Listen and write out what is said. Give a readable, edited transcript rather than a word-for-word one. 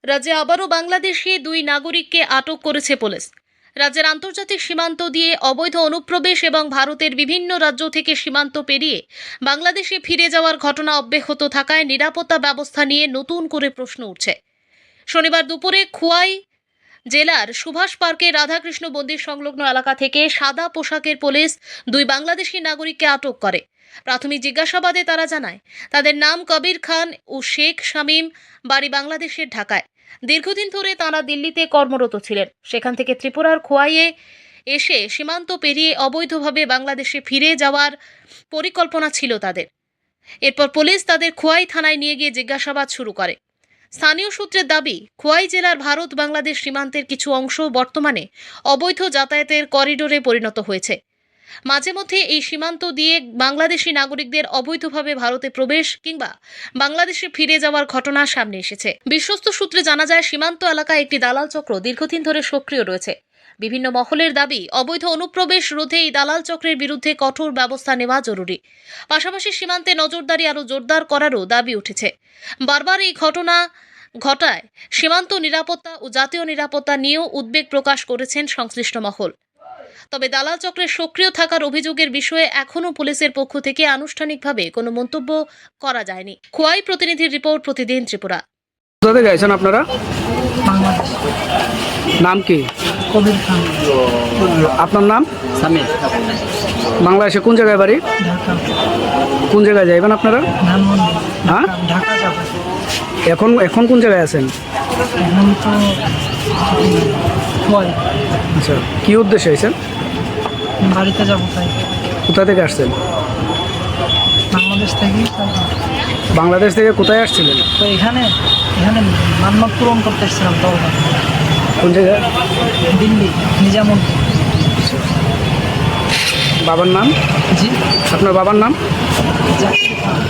রাজ্যে আবারও বাংলাদেশি দুই নাগরিককে আটক করেছে পুলিশ। রাজ্যের আন্তর্জাতিক সীমান্ত দিয়ে অবৈধ অনুপ্রবেশ এবং ভারতের বিভিন্ন রাজ্য থেকে সীমান্ত পেরিয়ে বাংলাদেশে ফিরে যাওয়ার ঘটনা অব্যাহত থাকায় নিরাপত্তা ব্যবস্থা নিয়ে নতুন করে প্রশ্ন উঠছে। শনিবার দুপুরে খোয়াই জেলার সুভাষ পার্কে রাধাকৃষ্ণ মন্দির সংলগ্ন এলাকা থেকে সাদা পোশাকের পুলিশ দুই বাংলাদেশি নাগরিককে আটক করে। প্রাথমিক জিজ্ঞাসাবাদে তারা জানায় তাদের নাম কবির খান ও শেখ শামীম, বাড়ি বাংলাদেশের ঢাকায়। দীর্ঘদিন ধরে তারা দিল্লিতে কর্মরত ছিলেন। সেখান থেকে ত্রিপুরার খোয়াইয়ে এসে সীমান্ত পেরিয়ে অবৈধভাবে বাংলাদেশে ফিরে যাওয়ার পরিকল্পনা ছিল তাদের। এরপর পুলিশ তাদের খোয়াই থানায় নিয়ে গিয়ে জিজ্ঞাসাবাদ শুরু করে। স্থানীয় সূত্রের দাবি, খোয়াই জেলার ভারত বাংলাদেশ সীমান্তের কিছু অংশ বর্তমানে অবৈধ যাতায়াতের করিডোরে পরিণত হয়েছে। মাঝে মধ্যে এই সীমান্ত দিয়ে বাংলাদেশি নাগরিকদের অবৈধভাবে ভারতে প্রবেশ কিংবা বাংলাদেশে ফিরে যাওয়ার ঘটনা সামনে এসেছে। বিশ্বস্ত সূত্রে জানা যায়, সীমান্ত এলাকায় একটি দালাল চক্র দীর্ঘদিন ধরে সক্রিয় রয়েছে। বিভিন্ন মহলের দাবি, অবৈধ অনুপ্রবেশ রোধে এই দালাল চক্রের বিরুদ্ধে কঠোর ব্যবস্থা নেওয়া জরুরি। পাশাপাশি সীমান্তে নজরদারি আরও জোরদার করারও দাবি উঠেছে। বারবার এই ঘটনা ঘটায় সীমান্ত নিরাপত্তা ও জাতীয় নিরাপত্তা নিয়েও উদ্বেগ প্রকাশ করেছেন সংশ্লিষ্ট মহল। তবে দালাল চক্রের সক্রিয় থাকার অভিযোগের বিষয়ে এখনও পুলিশের পক্ষ থেকে আনুষ্ঠানিকভাবে কোনো মন্তব্য করা যায়নি। খোয়াই প্রতিনিধির রিপোর্ট, প্রতিদিন ত্রিপুরা। কোথাতে গেছেন আপনারা? বাংলাদেশ। নাম কি? কবির খান। আপনার নাম? সামির। বাংলাদেশে কোন জায়গায় বাড়ি? ঢাকা। কোন জায়গায় যাইবেন আপনারা? ধানমন্ডি। হ্যাঁ, ঢাকা যাব। এখন কোন জায়গায় আছেন? এখন তো খোয়াই। আচ্ছা, কি উদ্দেশ্যে আছেন? বাড়িতে যাব তাই। কোথা থেকে আসছেন? বাংলাদেশ থেকেই তাই। বাংলাদেশ থেকে কোথায় আসছিলেন? তো এখানে মান্যত পূরণ করতে এসেছিলাম তো। কোন জায়গায়? দিল্লি, নিজামুদ্দিন। বাবার নাম? জি। আপনার বাবার নাম? জাকির খান।